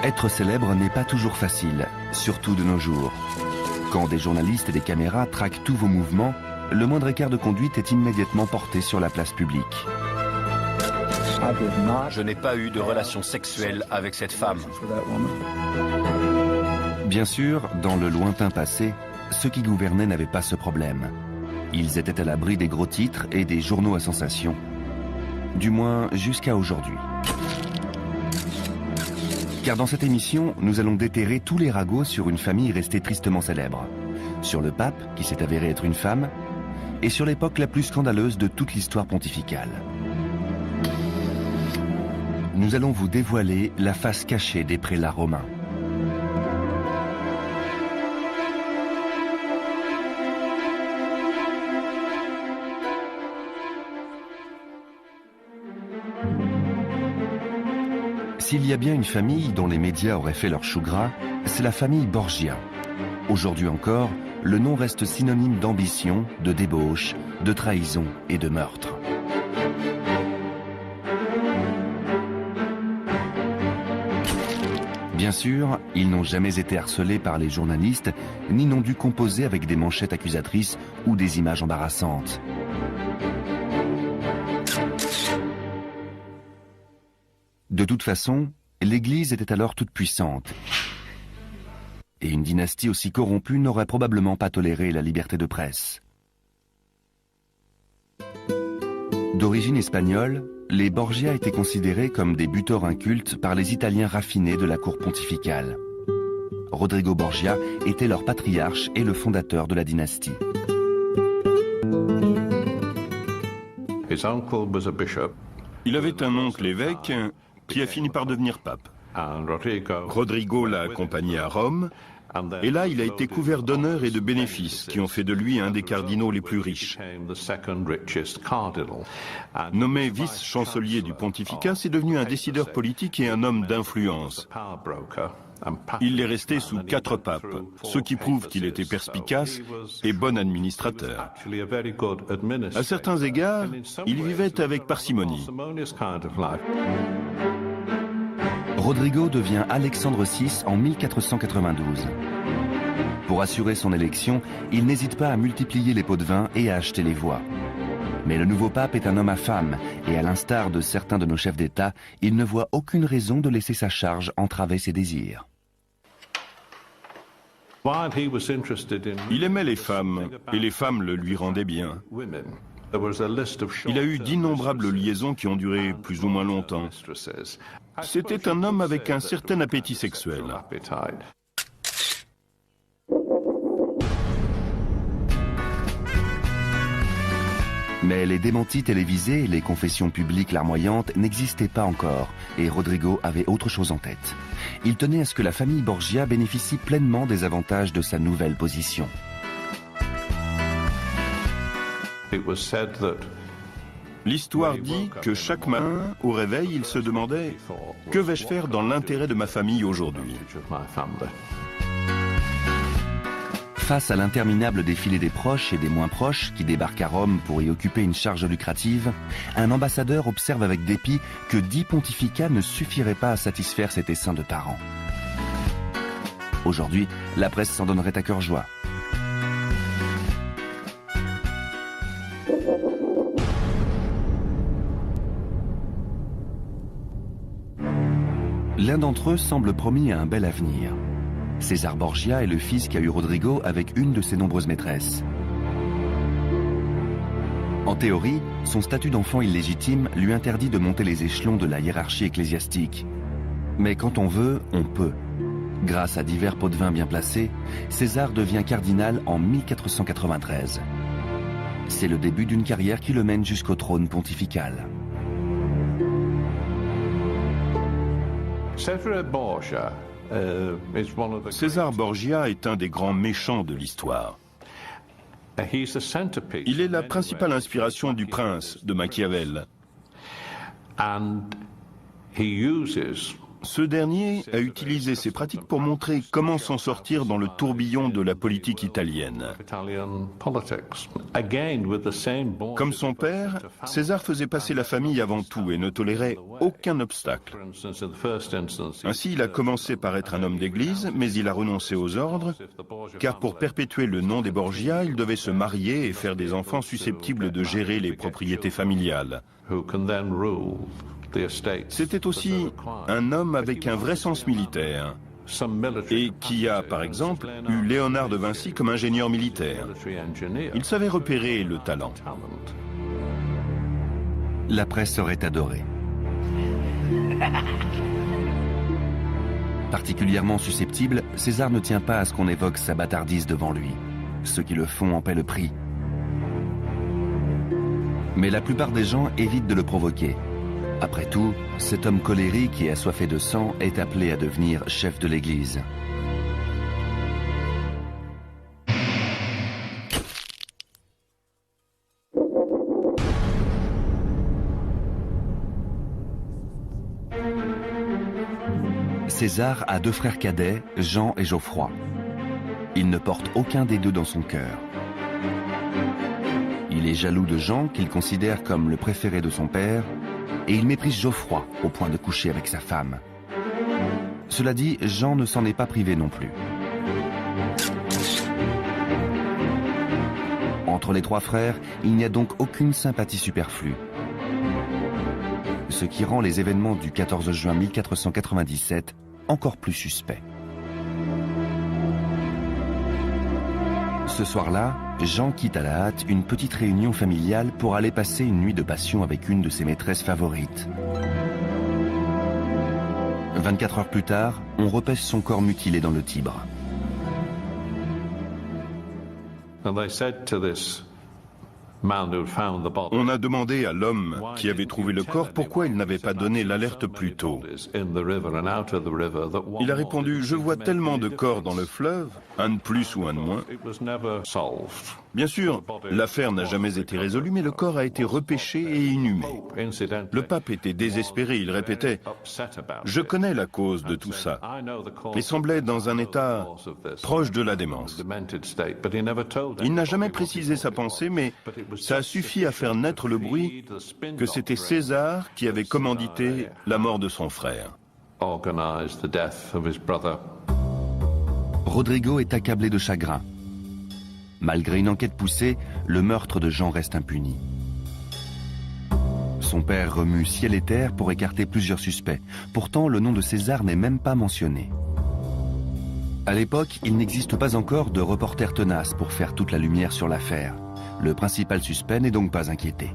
Être célèbre n'est pas toujours facile, surtout de nos jours. Quand des journalistes et des caméras traquent tous vos mouvements, le moindre écart de conduite est immédiatement porté sur la place publique. Je n'ai pas eu de relation sexuelle avec cette femme. Bien sûr, dans le lointain passé, ceux qui gouvernaient n'avaient pas ce problème. Ils étaient à l'abri des gros titres et des journaux à sensation. Du moins jusqu'à aujourd'hui. Car dans cette émission, nous allons déterrer tous les ragots sur une famille restée tristement célèbre. Sur le pape, qui s'est avéré être une femme, et sur l'époque la plus scandaleuse de toute l'histoire pontificale. Nous allons vous dévoiler la face cachée des prélats romains. S'il y a bien une famille dont les médias auraient fait leur chou gras, c'est la famille Borgia. Aujourd'hui encore, le nom reste synonyme d'ambition, de débauche, de trahison et de meurtre. Bien sûr, ils n'ont jamais été harcelés par les journalistes, ni n'ont dû composer avec des manchettes accusatrices ou des images embarrassantes. De toute façon, l'Église était alors toute puissante. Et une dynastie aussi corrompue n'aurait probablement pas toléré la liberté de presse. D'origine espagnole, les Borgia étaient considérés comme des buteurs incultes par les Italiens raffinés de la cour pontificale. Rodrigo Borgia était leur patriarche et le fondateur de la dynastie. Il avait un oncle évêque qui a fini par devenir pape. Rodrigo l'a accompagné à Rome, et là il a été couvert d'honneurs et de bénéfices qui ont fait de lui un des cardinaux les plus riches. Nommé vice-chancelier du pontificat, c'est devenu un décideur politique et un homme d'influence. Il est resté sous 4 papes, ce qui prouve qu'il était perspicace et bon administrateur. À certains égards, il vivait avec parcimonie. Rodrigo devient Alexandre VI en 1492. Pour assurer son élection, il n'hésite pas à multiplier les pots de vin et à acheter les voix. Mais le nouveau pape est un homme à femme, et à l'instar de certains de nos chefs d'État, il ne voit aucune raison de laisser sa charge entraver ses désirs. Il aimait les femmes, et les femmes le lui rendaient bien. Il a eu d'innombrables liaisons qui ont duré plus ou moins longtemps. C'était un homme avec un certain appétit sexuel. Mais les démentis télévisés et les confessions publiques larmoyantes n'existaient pas encore, et Rodrigo avait autre chose en tête. Il tenait à ce que la famille Borgia bénéficie pleinement des avantages de sa nouvelle position. L'histoire dit que chaque matin, au réveil, il se demandait « Que vais-je faire dans l'intérêt de ma famille aujourd'hui ?» Face à l'interminable défilé des proches et des moins proches qui débarquent à Rome pour y occuper une charge lucrative, un ambassadeur observe avec dépit que 10 pontificats ne suffiraient pas à satisfaire cet essaim de parents. Aujourd'hui, la presse s'en donnerait à cœur joie. L'un d'entre eux semble promis à un bel avenir. César Borgia est le fils qu'a eu Rodrigo avec une de ses nombreuses maîtresses. En théorie, son statut d'enfant illégitime lui interdit de monter les échelons de la hiérarchie ecclésiastique. Mais quand on veut, on peut. Grâce à divers pots de vin bien placés, César devient cardinal en 1493. C'est le début d'une carrière qui le mène jusqu'au trône pontifical. César Borgia est un des grands méchants de l'histoire. Il est la principale inspiration du prince de Machiavel. Ce dernier a utilisé ces pratiques pour montrer comment s'en sortir dans le tourbillon de la politique italienne. Comme son père, César faisait passer la famille avant tout et ne tolérait aucun obstacle. Ainsi, il a commencé par être un homme d'église, mais il a renoncé aux ordres, car pour perpétuer le nom des Borgia, il devait se marier et faire des enfants susceptibles de gérer les propriétés familiales. C'était aussi un homme avec un vrai sens militaire et qui a, par exemple, eu Léonard de Vinci comme ingénieur militaire. Il savait repérer le talent. La presse aurait adoré. Particulièrement susceptible, César ne tient pas à ce qu'on évoque sa bâtardise devant lui. Ceux qui le font en paient le prix. Mais la plupart des gens évitent de le provoquer. Après tout, cet homme colérique et assoiffé de sang est appelé à devenir chef de l'Église. César a 2 frères cadets, Jean et Geoffroy. Il ne porte aucun des 2 dans son cœur. Il est jaloux de Jean, qu'il considère comme le préféré de son père, et il méprise Geoffroy au point de coucher avec sa femme. Cela dit, Jean ne s'en est pas privé non plus. Entre les 3 frères, il n'y a donc aucune sympathie superflue. Ce qui rend les événements du 14 juin 1497 encore plus suspects. Ce soir-là, Jean quitte à la hâte une petite réunion familiale pour aller passer une nuit de passion avec une de ses maîtresses favorites. 24 heures plus tard, on repêche son corps mutilé dans le Tibre. On a demandé à l'homme qui avait trouvé le corps pourquoi il n'avait pas donné l'alerte plus tôt. Il a répondu « Je vois tellement de corps dans le fleuve, un de plus ou un de moins. » Bien sûr, l'affaire n'a jamais été résolue, mais le corps a été repêché et inhumé. Le pape était désespéré, il répétait « Je connais la cause de tout ça » et semblait dans un état proche de la démence. Il n'a jamais précisé sa pensée, mais ça a suffi à faire naître le bruit que c'était César qui avait commandité la mort de son frère. Rodrigo est accablé de chagrin. Malgré une enquête poussée, le meurtre de Jean reste impuni. Son père remue ciel et terre pour écarter plusieurs suspects. Pourtant, le nom de César n'est même pas mentionné. À l'époque, il n'existe pas encore de reporter tenace pour faire toute la lumière sur l'affaire. Le principal suspect n'est donc pas inquiété.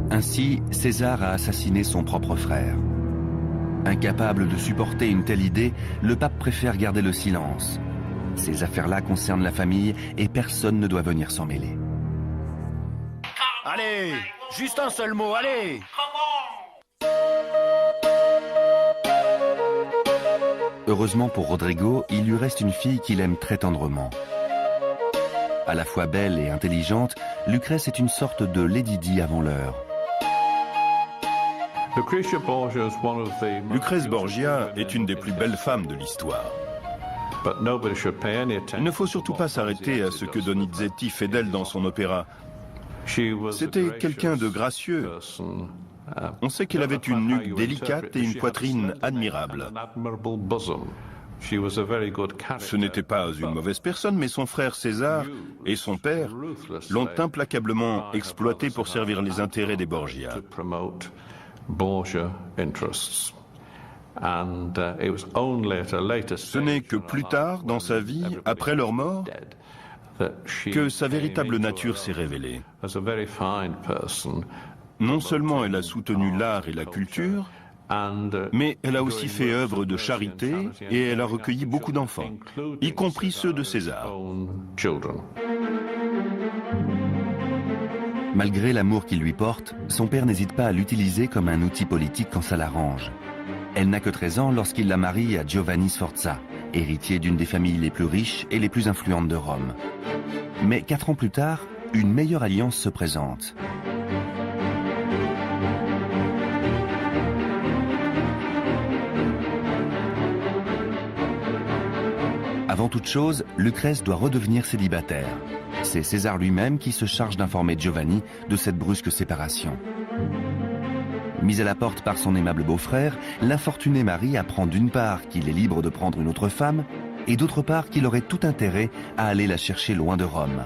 Ainsi, César a assassiné son propre frère. Incapable de supporter une telle idée, le pape préfère garder le silence. Ces affaires-là concernent la famille et personne ne doit venir s'en mêler. Allez, juste un seul mot, allez! Heureusement pour Rodrigo, il lui reste une fille qu'il aime très tendrement. À la fois belle et intelligente, Lucrèce est une sorte de Lady Di avant l'heure. Lucrèce Borgia est une des plus belles femmes de l'histoire. Il ne faut surtout pas s'arrêter à ce que Donizetti fait d'elle dans son opéra. C'était quelqu'un de gracieux. On sait qu'elle avait une nuque délicate et une poitrine admirable. Ce n'était pas une mauvaise personne, mais son frère César et son père l'ont implacablement exploité pour servir les intérêts des Borgia. Ce n'est que plus tard, dans sa vie, après leur mort, que sa véritable nature s'est révélée. Non seulement elle a soutenu l'art et la culture, mais elle a aussi fait œuvre de charité et elle a recueilli beaucoup d'enfants, y compris ceux de César. Malgré l'amour qu'il lui porte, son père n'hésite pas à l'utiliser comme un outil politique quand ça l'arrange. Elle n'a que 13 ans lorsqu'il la marie à Giovanni Sforza, héritier d'une des familles les plus riches et les plus influentes de Rome. Mais 4 ans plus tard, une meilleure alliance se présente. Avant toute chose, Lucrèce doit redevenir célibataire. C'est César lui-même qui se charge d'informer Giovanni de cette brusque séparation. Mise à la porte par son aimable beau-frère, l'infortunée Marie apprend d'une part qu'il est libre de prendre une autre femme, et d'autre part qu'il aurait tout intérêt à aller la chercher loin de Rome.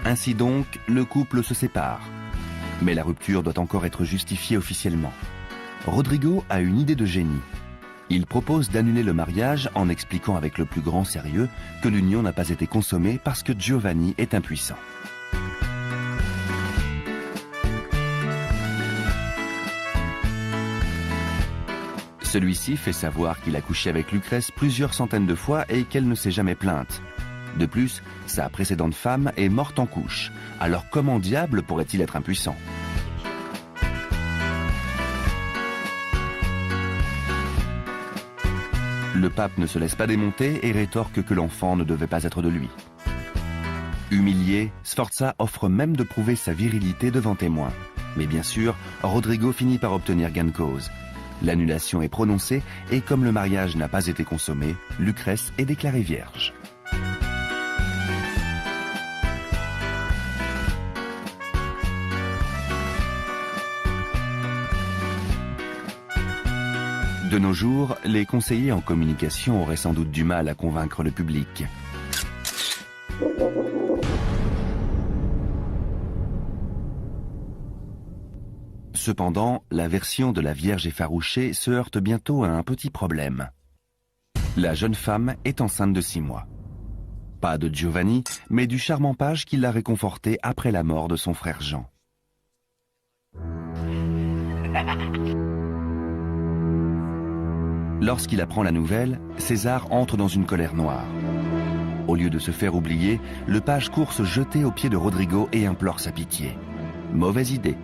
Ainsi donc, le couple se sépare. Mais la rupture doit encore être justifiée officiellement. Rodrigo a une idée de génie. Il propose d'annuler le mariage en expliquant avec le plus grand sérieux que l'union n'a pas été consommée parce que Giovanni est impuissant. Celui-ci fait savoir qu'il a couché avec Lucrèce plusieurs centaines de fois et qu'elle ne s'est jamais plainte. De plus, sa précédente femme est morte en couche. Alors comment diable pourrait-il être impuissant ? Le pape ne se laisse pas démonter et rétorque que l'enfant ne devait pas être de lui. Humilié, Sforza offre même de prouver sa virilité devant témoins. Mais bien sûr, Rodrigo finit par obtenir gain de cause. L'annulation est prononcée et comme le mariage n'a pas été consommé, Lucrèce est déclarée vierge. De nos jours, les conseillers en communication auraient sans doute du mal à convaincre le public. Cependant, la version de la Vierge effarouchée se heurte bientôt à un petit problème. La jeune femme est enceinte de 6 mois. Pas de Giovanni, mais du charmant page qui l'a réconfortée après la mort de son frère Jean. Lorsqu'il apprend la nouvelle, César entre dans une colère noire. Au lieu de se faire oublier, le page court se jeter aux pieds de Rodrigo et implore sa pitié. Mauvaise idée.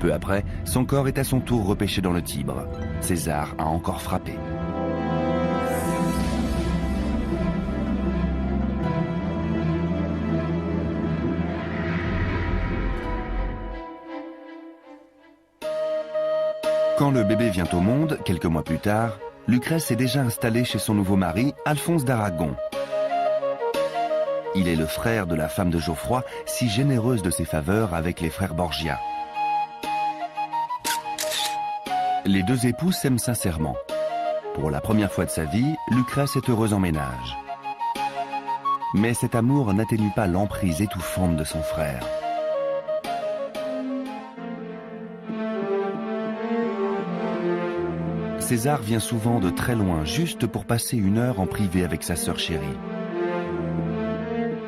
Peu après, son corps est à son tour repêché dans le Tibre. César a encore frappé. Quand le bébé vient au monde, quelques mois plus tard, Lucrèce est déjà installée chez son nouveau mari, Alphonse d'Aragon. Il est le frère de la femme de Geoffroy, si généreuse de ses faveurs avec les frères Borgia. Les deux époux s'aiment sincèrement. Pour la première fois de sa vie, Lucrèce est heureuse en ménage. Mais cet amour n'atténue pas l'emprise étouffante de son frère. César vient souvent de très loin, juste pour passer 1 heure en privé avec sa sœur chérie.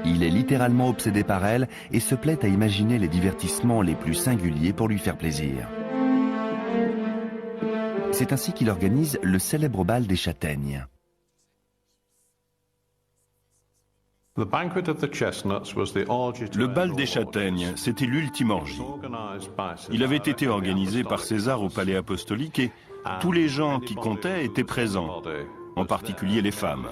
Il est littéralement obsédé par elle et se plaît à imaginer les divertissements les plus singuliers pour lui faire plaisir. C'est ainsi qu'il organise le célèbre bal des châtaignes. Le bal des châtaignes, c'était l'ultime orgie. Il avait été organisé par César au palais apostolique et tous les gens qui comptaient étaient présents, en particulier les femmes.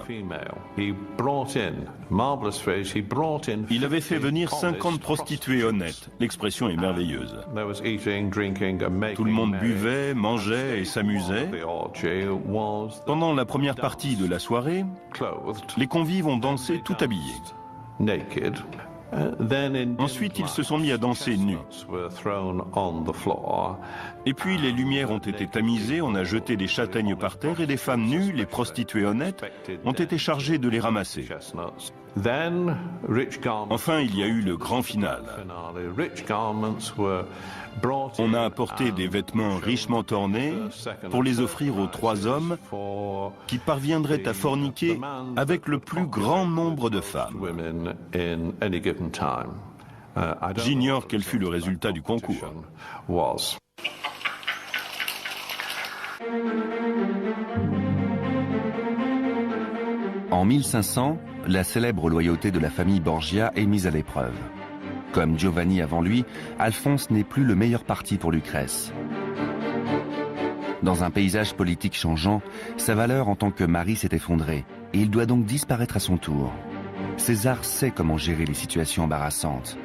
Il avait fait venir 50 prostituées honnêtes. L'expression est merveilleuse. Tout le monde buvait, mangeait et s'amusait. Pendant la première partie de la soirée, les convives ont dansé tout habillés. Ensuite, ils se sont mis à danser nus. Et puis, les lumières ont été tamisées, on a jeté des châtaignes par terre et les femmes nues, les prostituées honnêtes, ont été chargées de les ramasser. Enfin, il y a eu le grand final. On a apporté des vêtements richement ornés pour les offrir aux 3 hommes qui parviendraient à forniquer avec le plus grand nombre de femmes. J'ignore quel fut le résultat du concours. En 1500, la célèbre loyauté de la famille Borgia est mise à l'épreuve. Comme Giovanni avant lui, Alphonse n'est plus le meilleur parti pour Lucrèce. Dans un paysage politique changeant, sa valeur en tant que mari s'est effondrée et il doit donc disparaître à son tour. César sait comment gérer les situations embarrassantes.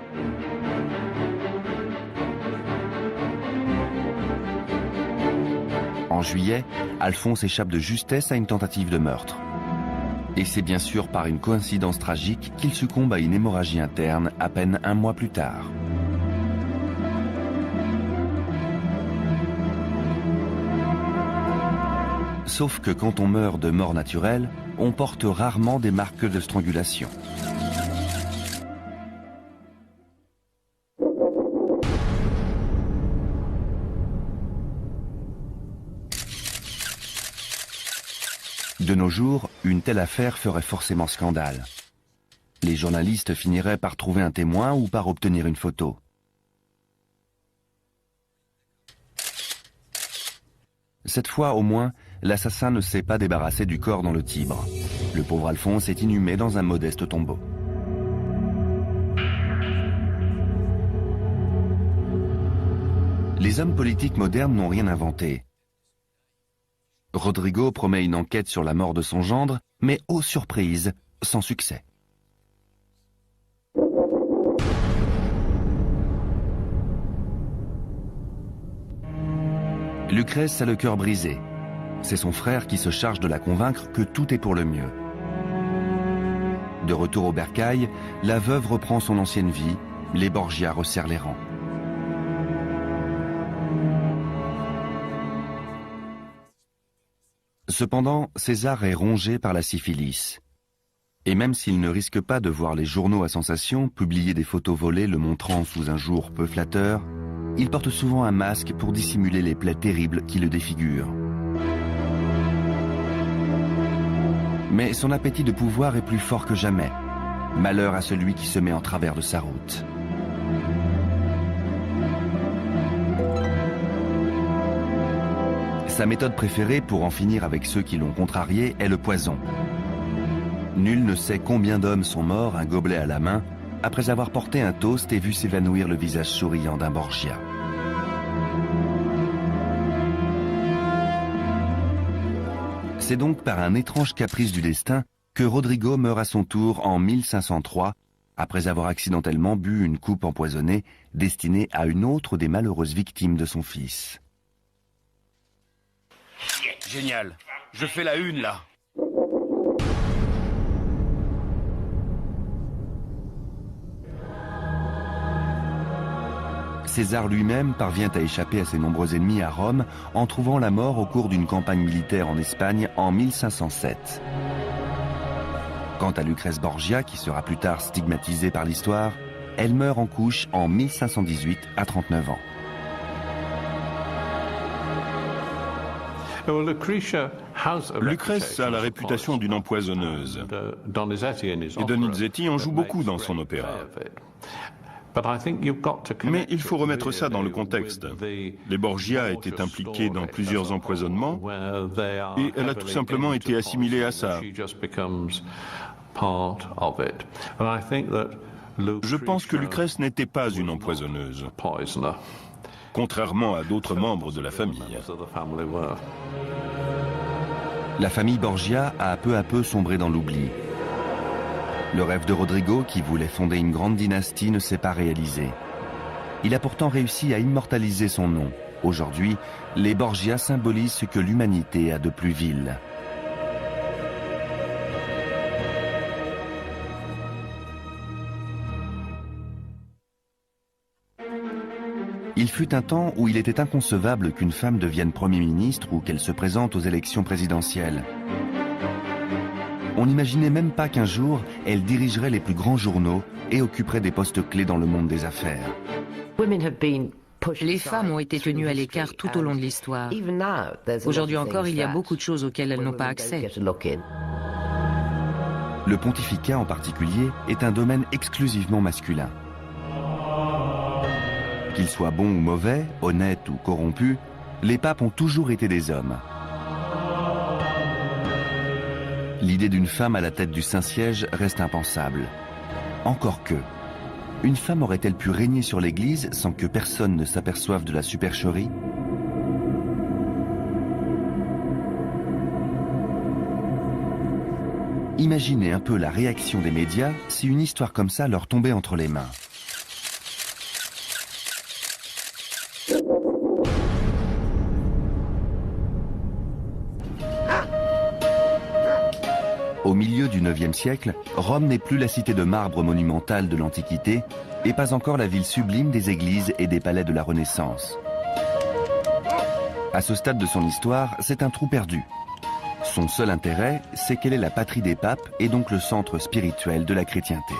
En juillet, Alphonse échappe de justesse à une tentative de meurtre. Et c'est bien sûr par une coïncidence tragique qu'il succombe à une hémorragie interne à peine un mois plus tard. Sauf que quand on meurt de mort naturelle, on porte rarement des marques de strangulation. De nos jours, une telle affaire ferait forcément scandale. Les journalistes finiraient par trouver un témoin ou par obtenir une photo. Cette fois au moins, l'assassin ne s'est pas débarrassé du corps dans le Tibre. Le pauvre Alphonse est inhumé dans un modeste tombeau. Les hommes politiques modernes n'ont rien inventé. Rodrigo promet une enquête sur la mort de son gendre, mais ô surprise, sans succès. Lucrèce a le cœur brisé. C'est son frère qui se charge de la convaincre que tout est pour le mieux. De retour au bercail, la veuve reprend son ancienne vie, les Borgia resserrent les rangs. Cependant, César est rongé par la syphilis. Et même s'il ne risque pas de voir les journaux à sensation publier des photos volées le montrant sous un jour peu flatteur, il porte souvent un masque pour dissimuler les plaies terribles qui le défigurent. Mais son appétit de pouvoir est plus fort que jamais. Malheur à celui qui se met en travers de sa route. Sa méthode préférée pour en finir avec ceux qui l'ont contrarié est le poison. Nul ne sait combien d'hommes sont morts, un gobelet à la main, après avoir porté un toast et vu s'évanouir le visage souriant d'un Borgia. C'est donc par un étrange caprice du destin que Rodrigo meurt à son tour en 1503, après avoir accidentellement bu une coupe empoisonnée destinée à une autre des malheureuses victimes de son fils. Génial. Je fais la une, là. César lui-même parvient à échapper à ses nombreux ennemis à Rome en trouvant la mort au cours d'une campagne militaire en Espagne en 1507. Quant à Lucrèce Borgia, qui sera plus tard stigmatisée par l'histoire, elle meurt en couche en 1518 à 39 ans. Lucrèce a la réputation d'une empoisonneuse. Et Donizetti en joue beaucoup dans son opéra. Mais il faut remettre ça dans le contexte. Les Borgia étaient impliqués dans plusieurs empoisonnements et elle a tout simplement été assimilée à ça. Je pense que Lucrèce n'était pas une empoisonneuse, contrairement à d'autres membres de la famille. La famille Borgia a peu à peu sombré dans l'oubli. Le rêve de Rodrigo, qui voulait fonder une grande dynastie, ne s'est pas réalisé. Il a pourtant réussi à immortaliser son nom. Aujourd'hui, les Borgia symbolisent ce que l'humanité a de plus vil. Il fut un temps où il était inconcevable qu'une femme devienne Premier ministre ou qu'elle se présente aux élections présidentielles. On n'imaginait même pas qu'un jour, elle dirigerait les plus grands journaux et occuperait des postes clés dans le monde des affaires. Les femmes ont été tenues à l'écart tout au long de l'histoire. Aujourd'hui encore, il y a beaucoup de choses auxquelles elles n'ont pas accès. Le pontificat en particulier est un domaine exclusivement masculin. Qu'ils soient bons ou mauvais, honnêtes ou corrompus, les papes ont toujours été des hommes. L'idée d'une femme à la tête du Saint-Siège reste impensable. Encore que, une femme aurait-elle pu régner sur l'Église sans que personne ne s'aperçoive de la supercherie? Imaginez un peu la réaction des médias si une histoire comme ça leur tombait entre les mains. Au milieu du IXe siècle, Rome n'est plus la cité de marbre monumentale de l'Antiquité et pas encore la ville sublime des églises et des palais de la Renaissance. À ce stade de son histoire, c'est un trou perdu. Son seul intérêt, c'est qu'elle est la patrie des papes et donc le centre spirituel de la chrétienté.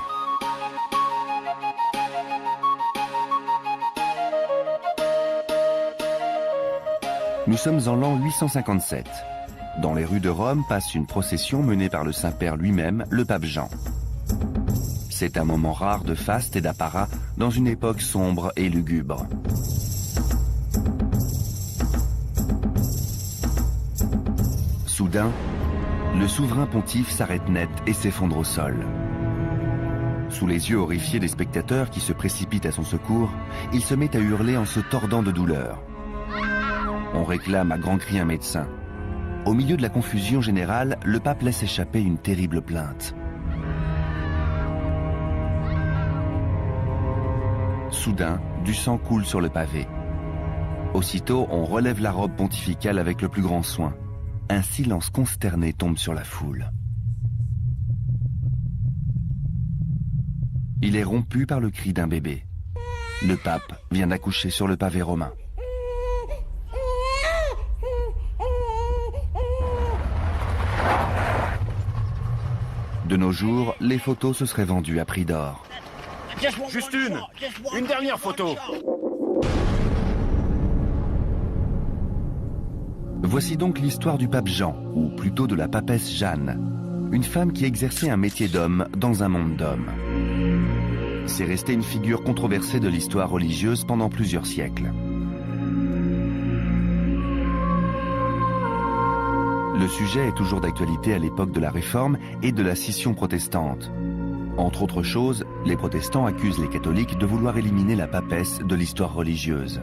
Nous sommes en l'an 857. Dans les rues de Rome passe une procession menée par le Saint-Père lui-même, le pape Jean. C'est un moment rare de faste et d'apparat dans une époque sombre et lugubre. Soudain, le souverain pontife s'arrête net et s'effondre au sol. Sous les yeux horrifiés des spectateurs qui se précipitent à son secours, il se met à hurler en se tordant de douleur. On réclame à grands cris un médecin. Au milieu de la confusion générale, le pape laisse échapper une terrible plainte. Soudain, du sang coule sur le pavé. Aussitôt, on relève la robe pontificale avec le plus grand soin. Un silence consterné tombe sur la foule. Il est rompu par le cri d'un bébé. Le pape vient d'accoucher sur le pavé romain. De nos jours, les photos se seraient vendues à prix d'or. Juste une dernière photo. Voici donc l'histoire du pape Jean, ou plutôt de la papesse Jeanne, une femme qui exerçait un métier d'homme dans un monde d'hommes. C'est resté une figure controversée de l'histoire religieuse pendant plusieurs siècles. Le sujet est toujours d'actualité à l'époque de la Réforme et de la scission protestante. Entre autres choses, les protestants accusent les catholiques de vouloir éliminer la papesse de l'histoire religieuse.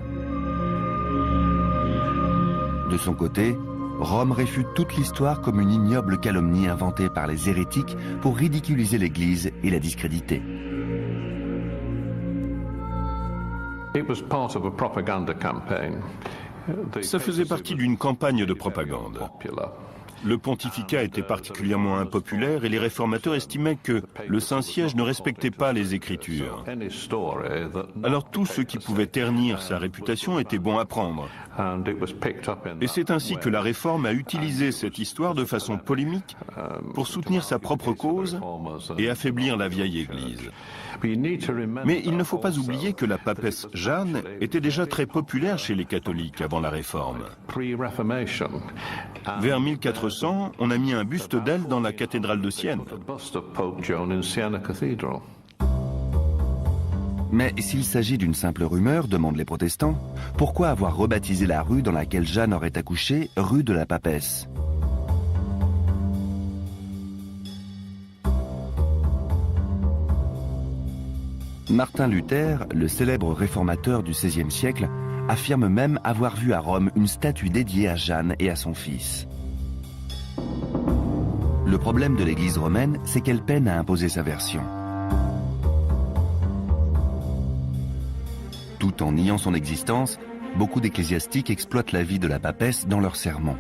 De son côté, Rome réfute toute l'histoire comme une ignoble calomnie inventée par les hérétiques pour ridiculiser l'Église et la discréditer. Ça faisait partie d'une campagne de propagande. Le pontificat était particulièrement impopulaire et les réformateurs estimaient que le Saint-Siège ne respectait pas les Écritures. Alors tout ce qui pouvait ternir sa réputation était bon à prendre. Et c'est ainsi que la Réforme a utilisé cette histoire de façon polémique pour soutenir sa propre cause et affaiblir la vieille Église. Mais il ne faut pas oublier que la papesse Jeanne était déjà très populaire chez les catholiques avant la Réforme. Vers 1400, on a mis un buste d'elle dans la cathédrale de Sienne. Mais s'il s'agit d'une simple rumeur, demandent les protestants, pourquoi avoir rebaptisé la rue dans laquelle Jeanne aurait accouché rue de la papesse ? Martin Luther, le célèbre réformateur du XVIe siècle, affirme même avoir vu à Rome une statue dédiée à Jeanne et à son fils. Le problème de l'Église romaine, c'est qu'elle peine à imposer sa version. Tout en niant son existence, beaucoup d'ecclésiastiques exploitent la vie de la papesse dans leurs sermons.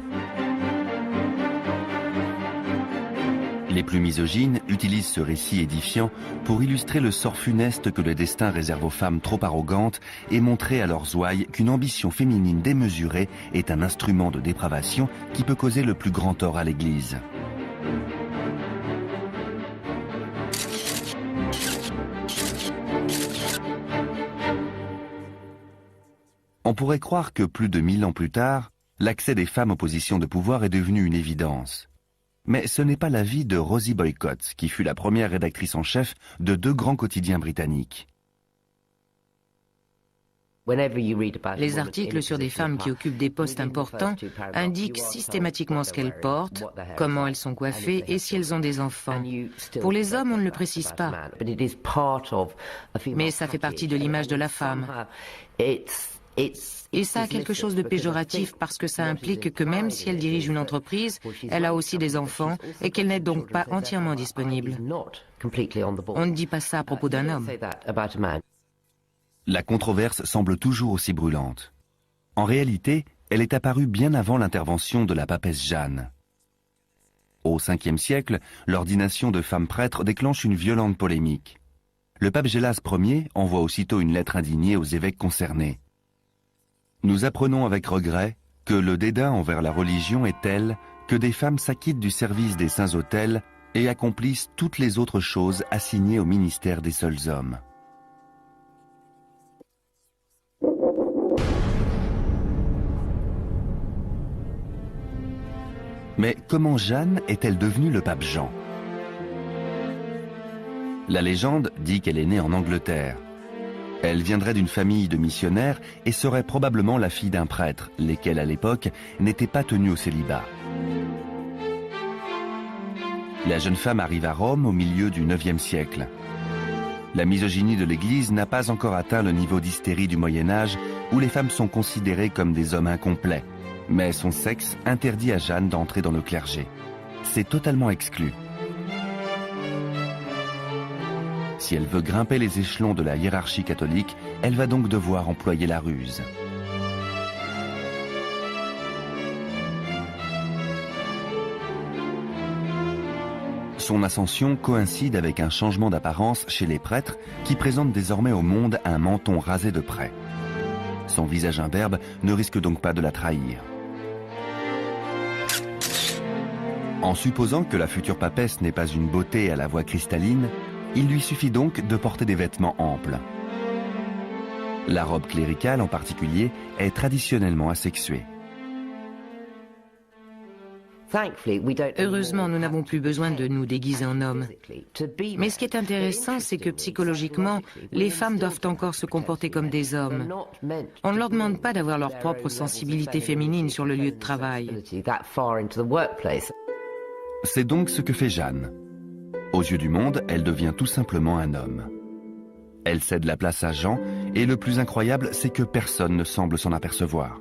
Les plus misogynes utilisent ce récit édifiant pour illustrer le sort funeste que le destin réserve aux femmes trop arrogantes et montrer à leurs ouailles qu'une ambition féminine démesurée est un instrument de dépravation qui peut causer le plus grand tort à l'Église. On pourrait croire que plus de 1000 ans plus tard, l'accès des femmes aux positions de pouvoir est devenu une évidence. Mais ce n'est pas l'avis de Rosie Boycott, qui fut la première rédactrice en chef de 2 grands quotidiens britanniques. Les articles sur des femmes qui occupent des postes importants indiquent systématiquement ce qu'elles portent, comment elles sont coiffées et si elles ont des enfants. Pour les hommes, on ne le précise pas. Mais ça fait partie de l'image de la femme. Et ça a quelque chose de péjoratif parce que ça implique que même si elle dirige une entreprise, elle a aussi des enfants et qu'elle n'est donc pas entièrement disponible. On ne dit pas ça à propos d'un homme. La controverse semble toujours aussi brûlante. En réalité, elle est apparue bien avant l'intervention de la papesse Jeanne. Au Ve siècle, l'ordination de femmes prêtres déclenche une violente polémique. Le pape Gélas Ier envoie aussitôt une lettre indignée aux évêques concernés. Nous apprenons avec regret que le dédain envers la religion est tel que des femmes s'acquittent du service des saints autels et accomplissent toutes les autres choses assignées au ministère des seuls hommes. Mais comment Jeanne est-elle devenue le pape Jean? La légende dit qu'elle est née en Angleterre. Elle viendrait d'une famille de missionnaires et serait probablement la fille d'un prêtre, lesquels à l'époque n'étaient pas tenus au célibat. La jeune femme arrive à Rome au milieu du IXe siècle. La misogynie de l'Église n'a pas encore atteint le niveau d'hystérie du Moyen-Âge où les femmes sont considérées comme des hommes incomplets. Mais son sexe interdit à Jeanne d'entrer dans le clergé. C'est totalement exclu. Si elle veut grimper les échelons de la hiérarchie catholique, elle va donc devoir employer la ruse. Son ascension coïncide avec un changement d'apparence chez les prêtres qui présentent désormais au monde un menton rasé de près. Son visage imberbe ne risque donc pas de la trahir. En supposant que la future papesse n'est pas une beauté à la voix cristalline, il lui suffit donc de porter des vêtements amples. La robe cléricale en particulier est traditionnellement asexuée. Heureusement, nous n'avons plus besoin de nous déguiser en hommes. Mais ce qui est intéressant, c'est que psychologiquement, les femmes doivent encore se comporter comme des hommes. On ne leur demande pas d'avoir leur propre sensibilité féminine sur le lieu de travail. C'est donc ce que fait Jeanne. Aux yeux du monde, elle devient tout simplement un homme. Elle cède la place à Jean, et le plus incroyable, c'est que personne ne semble s'en apercevoir.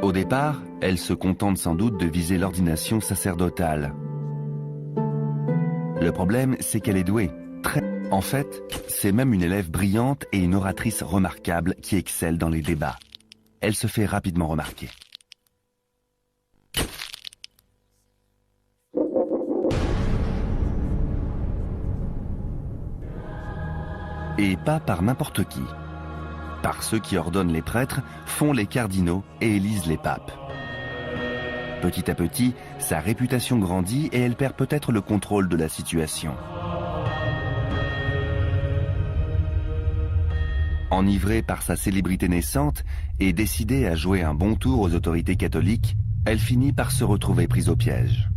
Au départ, elle se contente sans doute de viser l'ordination sacerdotale. Le problème, c'est qu'elle est douée. En fait, c'est même une élève brillante et une oratrice remarquable qui excelle dans les débats. Elle se fait rapidement remarquer. Et pas par n'importe qui. Par ceux qui ordonnent les prêtres, font les cardinaux et élisent les papes. Petit à petit, sa réputation grandit et elle perd peut-être le contrôle de la situation. Enivrée par sa célébrité naissante et décidée à jouer un bon tour aux autorités catholiques, elle finit par se retrouver prise au piège.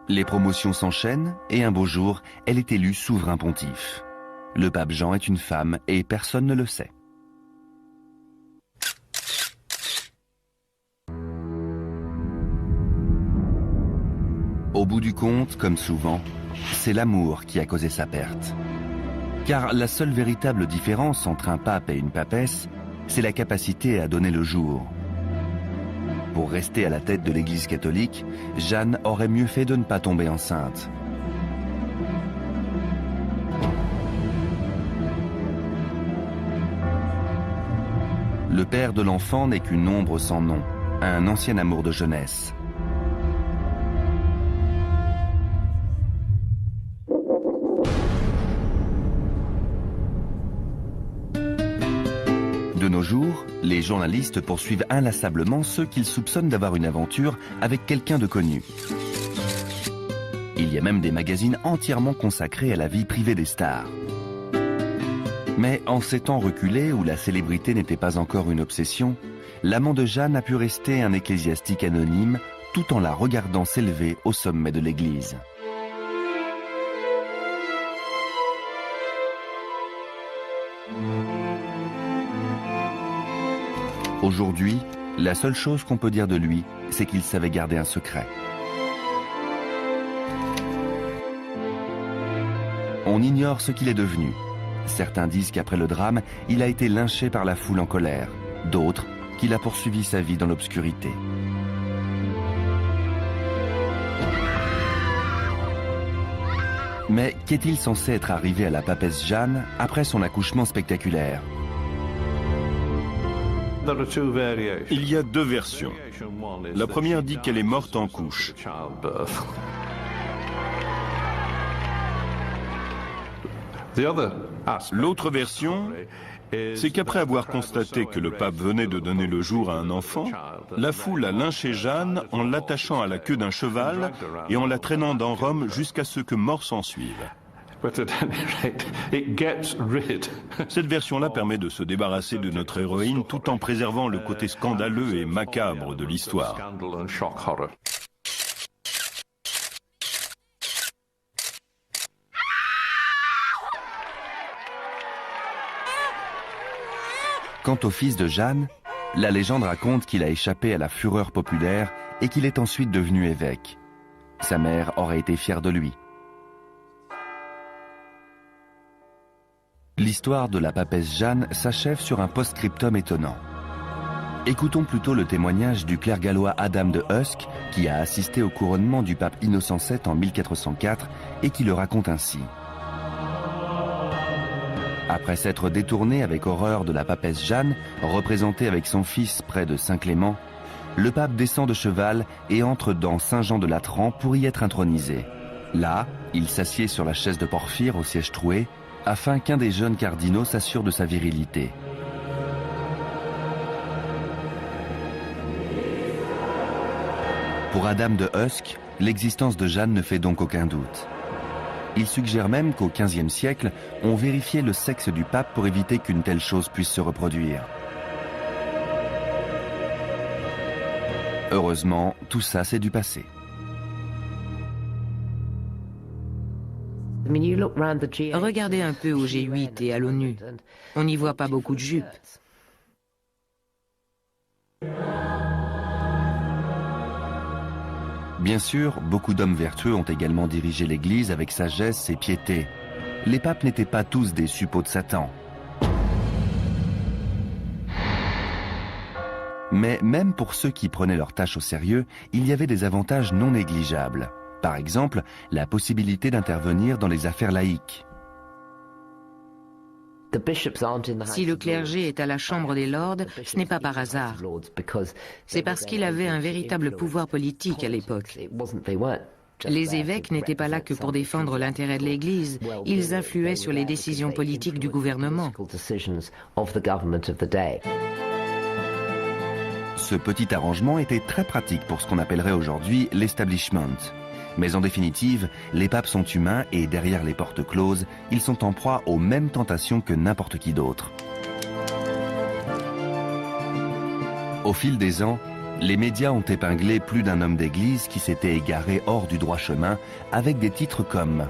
Les promotions s'enchaînent et un beau jour, elle est élue souverain pontife. Le pape Jean est une femme et personne ne le sait. Au bout du compte, comme souvent, c'est l'amour qui a causé sa perte. Car la seule véritable différence entre un pape et une papesse, c'est la capacité à donner le jour. Pour rester à la tête de l'Église catholique, Jeanne aurait mieux fait de ne pas tomber enceinte. Le père de l'enfant n'est qu'une ombre sans nom, un ancien amour de jeunesse. De nos jours, les journalistes poursuivent inlassablement ceux qu'ils soupçonnent d'avoir une aventure avec quelqu'un de connu. Il y a même des magazines entièrement consacrés à la vie privée des stars. Mais en ces temps reculés où la célébrité n'était pas encore une obsession, l'amant de Jeanne a pu rester un ecclésiastique anonyme, tout en la regardant s'élever au sommet de l'église. Aujourd'hui, la seule chose qu'on peut dire de lui, c'est qu'il savait garder un secret. On ignore ce qu'il est devenu. Certains disent qu'après le drame, il a été lynché par la foule en colère. D'autres, qu'il a poursuivi sa vie dans l'obscurité. Mais qu'est-il censé être arrivé à la papesse Jeanne après son accouchement spectaculaire? Il y a deux versions. La première dit qu'elle est morte en couche. L'autre version, c'est qu'après avoir constaté que le pape venait de donner le jour à un enfant, la foule a lynché Jeanne en l'attachant à la queue d'un cheval et en la traînant dans Rome jusqu'à ce que mort s'en suive. Cette version-là permet de se débarrasser de notre héroïne tout en préservant le côté scandaleux et macabre de l'histoire. Quant au fils de Jeanne, la légende raconte qu'il a échappé à la fureur populaire et qu'il est ensuite devenu évêque. Sa mère aurait été fière de lui. L'histoire de la papesse Jeanne s'achève sur un post-scriptum étonnant. Écoutons plutôt le témoignage du clerc gallois Adam de Usk, qui a assisté au couronnement du pape Innocent VII en 1404 et qui le raconte ainsi. Après s'être détourné avec horreur de la papesse Jeanne, représentée avec son fils près de Saint-Clément, le pape descend de cheval et entre dans Saint-Jean-de-Latran pour y être intronisé. Là, il s'assied sur la chaise de Porphyre au siège troué, afin qu'un des jeunes cardinaux s'assure de sa virilité. Pour Adam de Usk, l'existence de Jeanne ne fait donc aucun doute. Il suggère même qu'au XVe siècle, on vérifiait le sexe du pape pour éviter qu'une telle chose puisse se reproduire. Heureusement, tout ça c'est du passé. Regardez un peu au G8 et à l'ONU. On n'y voit pas beaucoup de jupes. Bien sûr, beaucoup d'hommes vertueux ont également dirigé l'Église avec sagesse et piété. Les papes n'étaient pas tous des suppôts de Satan. Mais même pour ceux qui prenaient leur tâche au sérieux, il y avait des avantages non négligeables. Par exemple, la possibilité d'intervenir dans les affaires laïques. Si le clergé est à la Chambre des Lords, ce n'est pas par hasard. C'est parce qu'il avait un véritable pouvoir politique à l'époque. Les évêques n'étaient pas là que pour défendre l'intérêt de l'Église. Ils influaient sur les décisions politiques du gouvernement. Ce petit arrangement était très pratique pour ce qu'on appellerait aujourd'hui l'establishment. Mais en définitive, les papes sont humains et derrière les portes closes, ils sont en proie aux mêmes tentations que n'importe qui d'autre. Au fil des ans, les médias ont épinglé plus d'un homme d'église qui s'était égaré hors du droit chemin avec des titres comme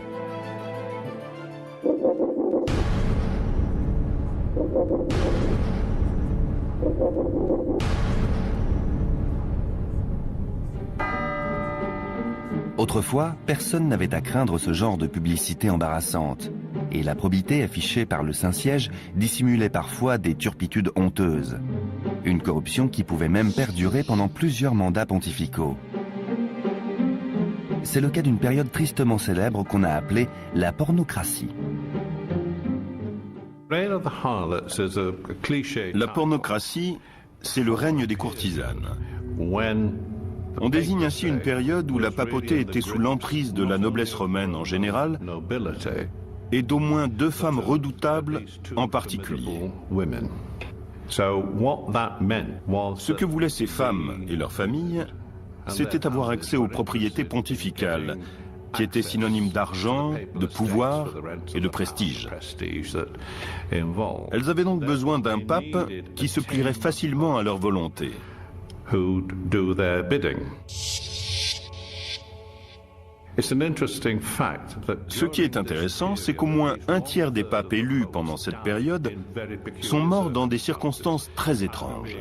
Autrefois, personne n'avait à craindre ce genre de publicité embarrassante. Et la probité affichée par le Saint-Siège dissimulait parfois des turpitudes honteuses. Une corruption qui pouvait même perdurer pendant plusieurs mandats pontificaux. C'est le cas d'une période tristement célèbre qu'on a appelée la pornocratie. La pornocratie, c'est le règne des courtisanes. On désigne ainsi une période où la papauté était sous l'emprise de la noblesse romaine en général et d'au moins deux femmes redoutables en particulier. Ce que voulaient ces femmes et leurs familles, c'était avoir accès aux propriétés pontificales, qui étaient synonymes d'argent, de pouvoir et de prestige. Elles avaient donc besoin d'un pape qui se plierait facilement à leur volonté. Who'd do their bidding. Ce qui est intéressant, c'est qu'au moins un tiers des papes élus pendant cette période sont morts dans des circonstances très étranges.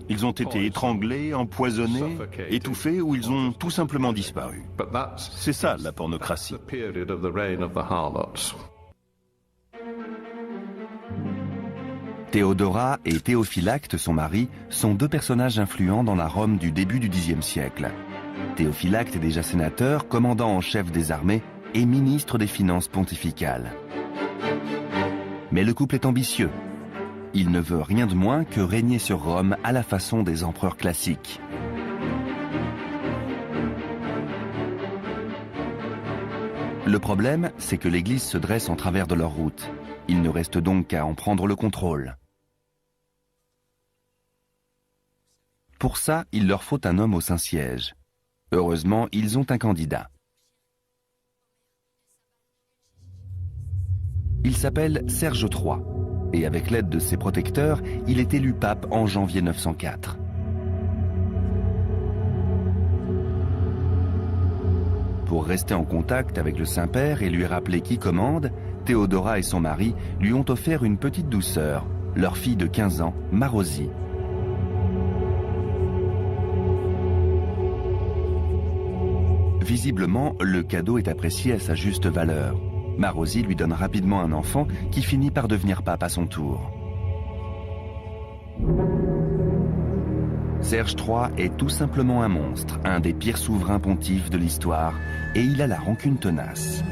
Ils ont été étranglés, empoisonnés, étouffés ou ils ont tout simplement disparu. C'est ça la pornocratie. Théodora et Théophylacte, son mari, sont deux personnages influents dans la Rome du début du Xe siècle. Théophylacte est déjà sénateur, commandant en chef des armées et ministre des Finances pontificales. Mais le couple est ambitieux. Il ne veut rien de moins que régner sur Rome à la façon des empereurs classiques. Le problème, c'est que l'Église se dresse en travers de leur route. Il ne reste donc qu'à en prendre le contrôle. Pour ça, il leur faut un homme au Saint-Siège. Heureusement, ils ont un candidat. Il s'appelle Serge III, et avec l'aide de ses protecteurs, il est élu pape en janvier 904. Pour rester en contact avec le Saint-Père et lui rappeler qui commande, Théodora et son mari lui ont offert une petite douceur, leur fille de 15 ans, Marosie. Visiblement, le cadeau est apprécié à sa juste valeur. Marosie lui donne rapidement un enfant qui finit par devenir pape à son tour. Serge III est tout simplement un monstre, un des pires souverains pontifes de l'histoire, et il a la rancune tenace.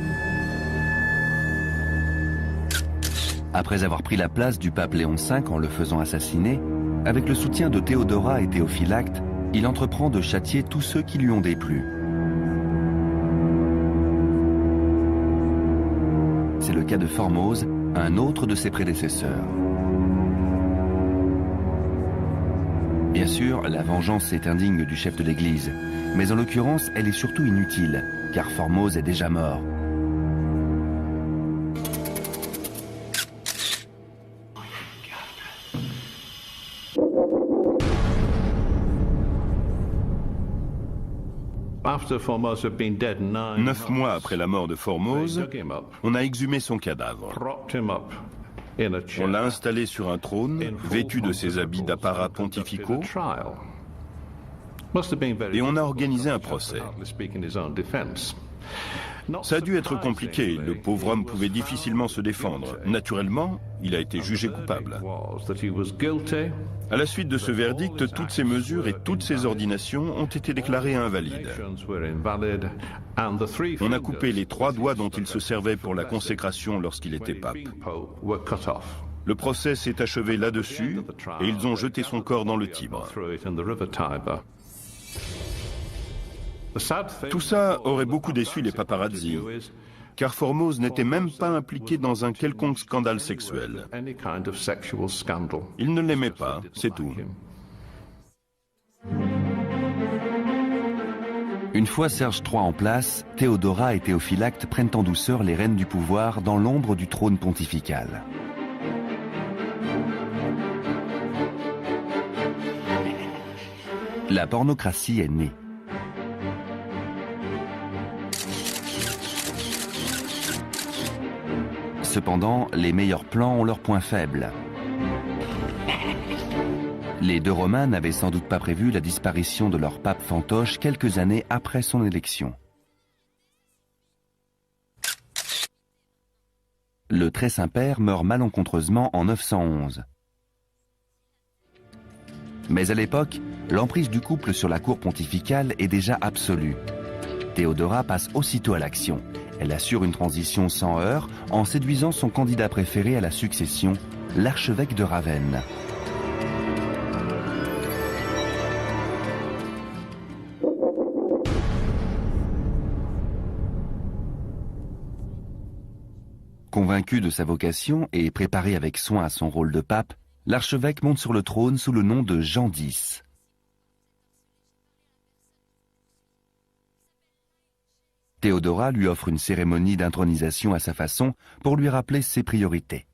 Après avoir pris la place du pape Léon V en le faisant assassiner, avec le soutien de Théodora et Théophylacte, il entreprend de châtier tous ceux qui lui ont déplu. C'est le cas de Formose, un autre de ses prédécesseurs. Bien sûr, la vengeance est indigne du chef de l'Église, mais en l'occurrence, elle est surtout inutile, car Formose est déjà mort. Neuf mois après la mort de Formose, on a exhumé son cadavre. On l'a installé sur un trône, vêtu de ses habits d'apparat pontificaux, et on a organisé un procès. Ça a dû être compliqué, le pauvre homme pouvait difficilement se défendre. Naturellement, il a été jugé coupable. À la suite de ce verdict, toutes ces mesures et toutes ces ordinations ont été déclarées invalides. On a coupé les 3 doigts dont il se servait pour la consécration lorsqu'il était pape. Le procès s'est achevé là-dessus et ils ont jeté son corps dans le Tibre. Tout ça aurait beaucoup déçu les paparazzi, car Formose n'était même pas impliqué dans un quelconque scandale sexuel. Il ne l'aimait pas, c'est tout. Une fois Serge III en place, Théodora et Théophylacte prennent en douceur les rênes du pouvoir dans l'ombre du trône pontifical. La pornocratie est née. Cependant, les meilleurs plans ont leurs points faibles. Les deux Romains n'avaient sans doute pas prévu la disparition de leur pape fantoche quelques années après son élection. Le très Saint-Père meurt malencontreusement en 911. Mais à l'époque, l'emprise du couple sur la cour pontificale est déjà absolue. Théodora passe aussitôt à l'action. Elle assure une transition sans heurts en séduisant son candidat préféré à la succession, l'archevêque de Ravenne. Convaincu de sa vocation et préparé avec soin à son rôle de pape, l'archevêque monte sur le trône sous le nom de Jean X. Théodora lui offre une cérémonie d'intronisation à sa façon pour lui rappeler ses priorités.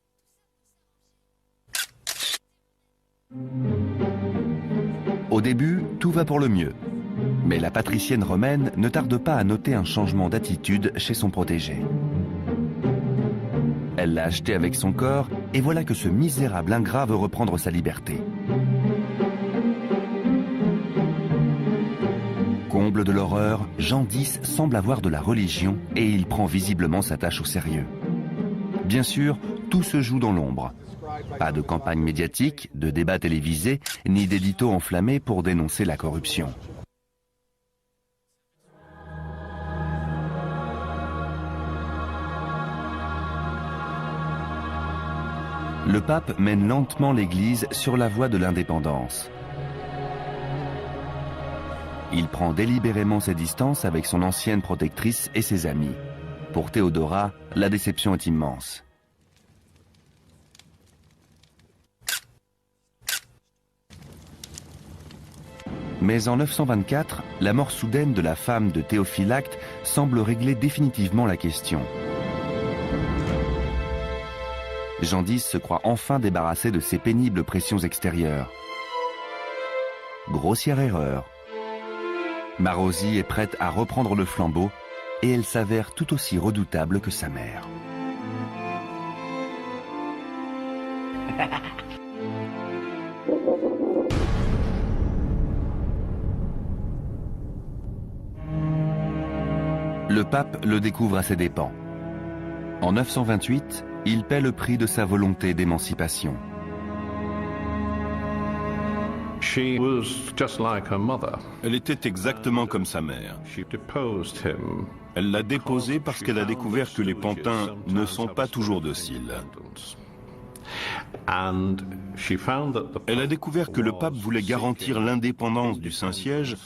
Au début, tout va pour le mieux. Mais la patricienne romaine ne tarde pas à noter un changement d'attitude chez son protégé. Elle l'a acheté avec son corps et voilà que ce misérable ingrat veut reprendre sa liberté. Comble de l'horreur, Jean X semble avoir de la religion et il prend visiblement sa tâche au sérieux. Bien sûr, tout se joue dans l'ombre. Pas de campagne médiatique, de débats télévisés, ni d'éditos enflammés pour dénoncer la corruption. Le pape mène lentement l'Église sur la voie de l'indépendance. Il prend délibérément ses distances avec son ancienne protectrice et ses amis. Pour Théodora, la déception est immense. Mais en 924, la mort soudaine de la femme de Théophylacte semble régler définitivement la question. Jean X se croit enfin débarrassé de ses pénibles pressions extérieures. Grossière erreur. Marosie est prête à reprendre le flambeau et elle s'avère tout aussi redoutable que sa mère. Le pape le découvre à ses dépens. En 928, il paie le prix de sa volonté d'émancipation. Elle était exactement comme sa mère. Elle l'a déposé parce qu'elle a découvert que les pantins ne sont pas toujours dociles. Elle a découvert que le pape voulait garantir l'indépendance du Saint-Siège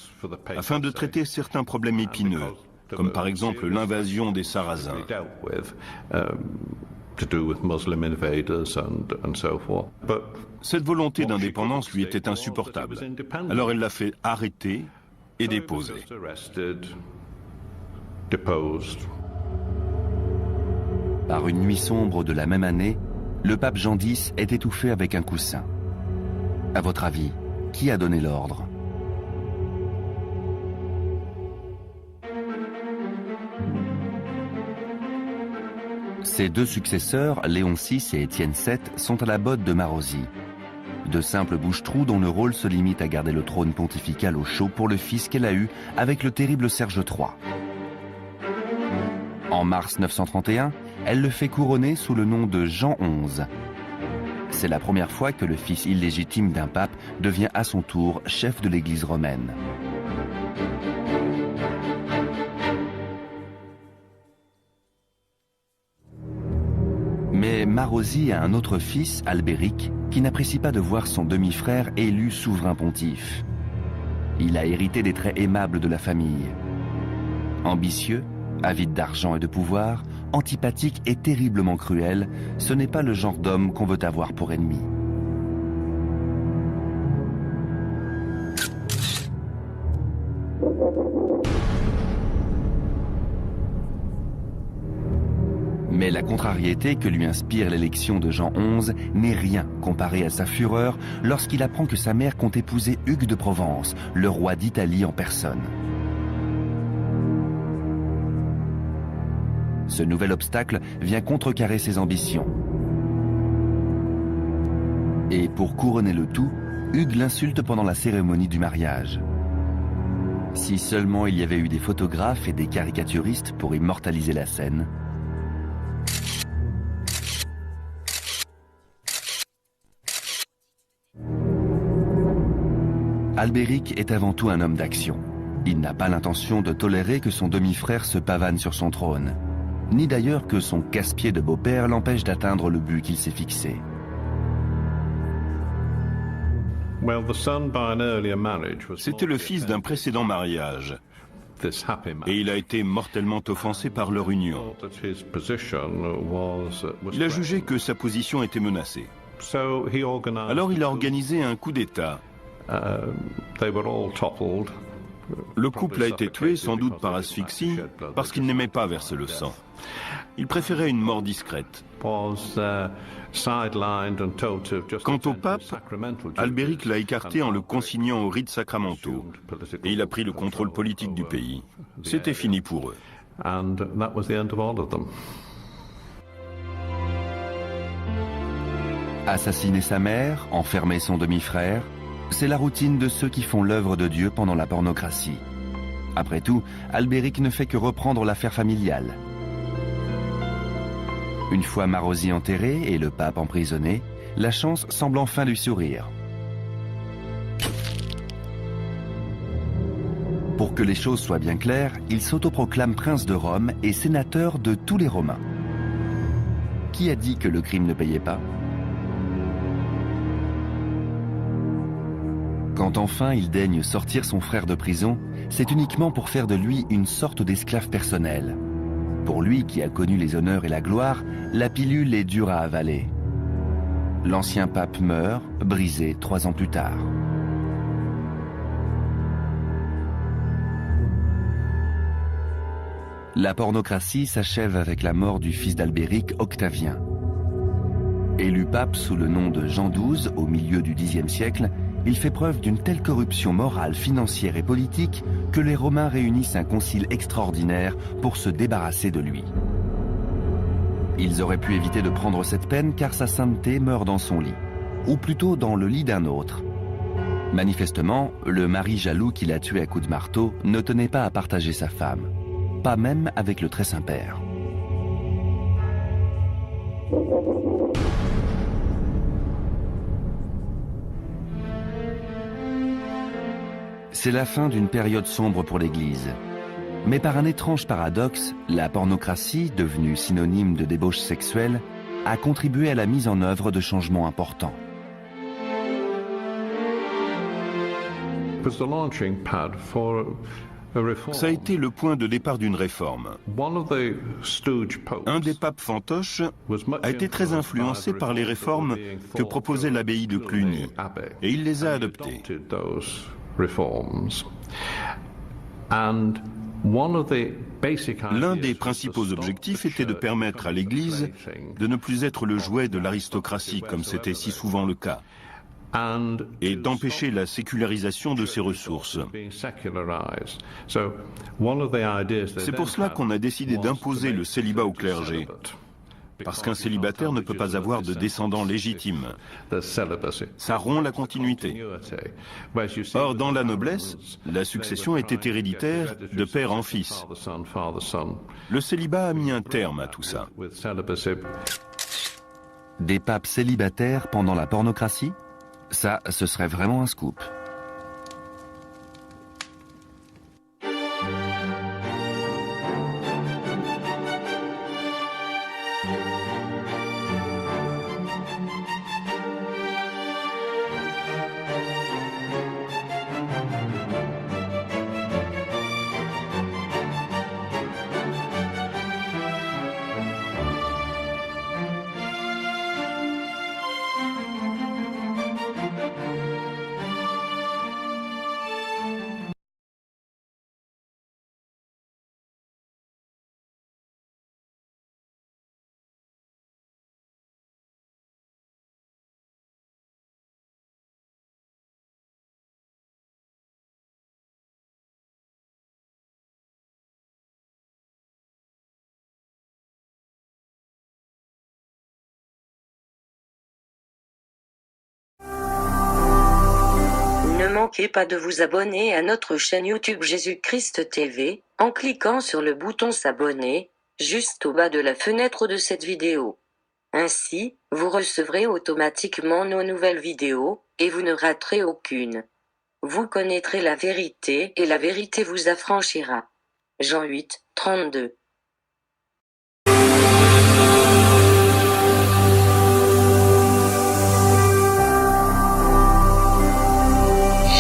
afin de traiter certains problèmes épineux, comme par exemple l'invasion des Sarrasins. Cette volonté d'indépendance lui était insupportable. Alors elle l'a fait arrêter et déposer. Par une nuit sombre de la même année, le pape Jean X est étouffé avec un coussin. À votre avis, qui a donné l'ordre ? Ses deux successeurs, Léon VI et Étienne VII, sont à la botte de Marosie. De simples bouche-trous dont le rôle se limite à garder le trône pontifical au chaud pour le fils qu'elle a eu avec le terrible Serge III. En mars 931, elle le fait couronner sous le nom de Jean XI. C'est la première fois que le fils illégitime d'un pape devient à son tour chef de l'Église romaine. Mais Marosie a un autre fils, Albéric, qui n'apprécie pas de voir son demi-frère élu souverain pontife. Il a hérité des traits aimables de la famille. Ambitieux, avide d'argent et de pouvoir, antipathique et terriblement cruel, ce n'est pas le genre d'homme qu'on veut avoir pour ennemi. Mais la contrariété que lui inspire l'élection de Jean XI n'est rien comparé à sa fureur lorsqu'il apprend que sa mère compte épouser Hugues de Provence, le roi d'Italie en personne. Ce nouvel obstacle vient contrecarrer ses ambitions. Et pour couronner le tout, Hugues l'insulte pendant la cérémonie du mariage. Si seulement il y avait eu des photographes et des caricaturistes pour immortaliser la scène. Albéric est avant tout un homme d'action. Il n'a pas l'intention de tolérer que son demi-frère se pavane sur son trône, ni d'ailleurs que son casse-pied de beau-père l'empêche d'atteindre le but qu'il s'est fixé. C'était le fils d'un précédent mariage, et il a été mortellement offensé par leur union. Il a jugé que sa position était menacée. Alors il a organisé un coup d'État. Le couple a été tué sans doute par asphyxie parce qu'il n'aimait pas verser le sang. Il préférait une mort discrète. Quant au pape, Albéric l'a écarté en le consignant aux rites sacramentaux et il a pris le contrôle politique du pays. C'était fini pour eux. Assassiner sa mère, enfermer son demi-frère, c'est la routine de ceux qui font l'œuvre de Dieu pendant la pornocratie. Après tout, Albéric ne fait que reprendre l'affaire familiale. Une fois Marozzi enterré et le pape emprisonné, la chance semble enfin lui sourire. Pour que les choses soient bien claires, il s'autoproclame prince de Rome et sénateur de tous les Romains. Qui a dit que le crime ne payait pas ? Quand enfin il daigne sortir son frère de prison, c'est uniquement pour faire de lui une sorte d'esclave personnel. Pour lui qui a connu les honneurs et la gloire, la pilule est dure à avaler. L'ancien pape meurt, brisé 3 ans plus tard. La pornocratie s'achève avec la mort du fils d'Albéric, Octavien. Élu pape sous le nom de Jean XII au milieu du Xe siècle, il fait preuve d'une telle corruption morale, financière et politique que les Romains réunissent un concile extraordinaire pour se débarrasser de lui. Ils auraient pu éviter de prendre cette peine car sa sainteté meurt dans son lit, ou plutôt dans le lit d'un autre. Manifestement, le mari jaloux qui l'a tué à coups de marteau ne tenait pas à partager sa femme, pas même avec le très Saint-Père. C'est la fin d'une période sombre pour l'Église. Mais par un étrange paradoxe, la pornocratie, devenue synonyme de débauche sexuelle, a contribué à la mise en œuvre de changements importants. Ça a été le point de départ d'une réforme. Un des papes fantoches a été très influencé par les réformes que proposait l'abbaye de Cluny, et il les a adoptées. L'un des principaux objectifs était de permettre à l'Église de ne plus être le jouet de l'aristocratie, comme c'était si souvent le cas, et d'empêcher la sécularisation de ses ressources. C'est pour cela qu'on a décidé d'imposer le célibat au clergé, parce qu'un célibataire ne peut pas avoir de descendants légitimes. Ça rompt la continuité. Or, dans la noblesse, la succession était héréditaire de père en fils. Le célibat a mis un terme à tout ça. Des papes célibataires pendant la pornocratie ? Ça, ce serait vraiment un scoop. Ne manquez pas de vous abonner à notre chaîne YouTube Jésus-Christ TV, en cliquant sur le bouton s'abonner, juste au bas de la fenêtre de cette vidéo. Ainsi, vous recevrez automatiquement nos nouvelles vidéos, et vous ne raterez aucune. Vous connaîtrez la vérité et la vérité vous affranchira. Jean 8, 32.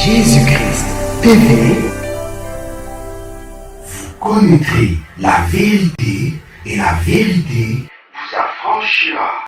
Jésus-Christ TV, vous connaîtrez la vérité et la vérité vous affranchira.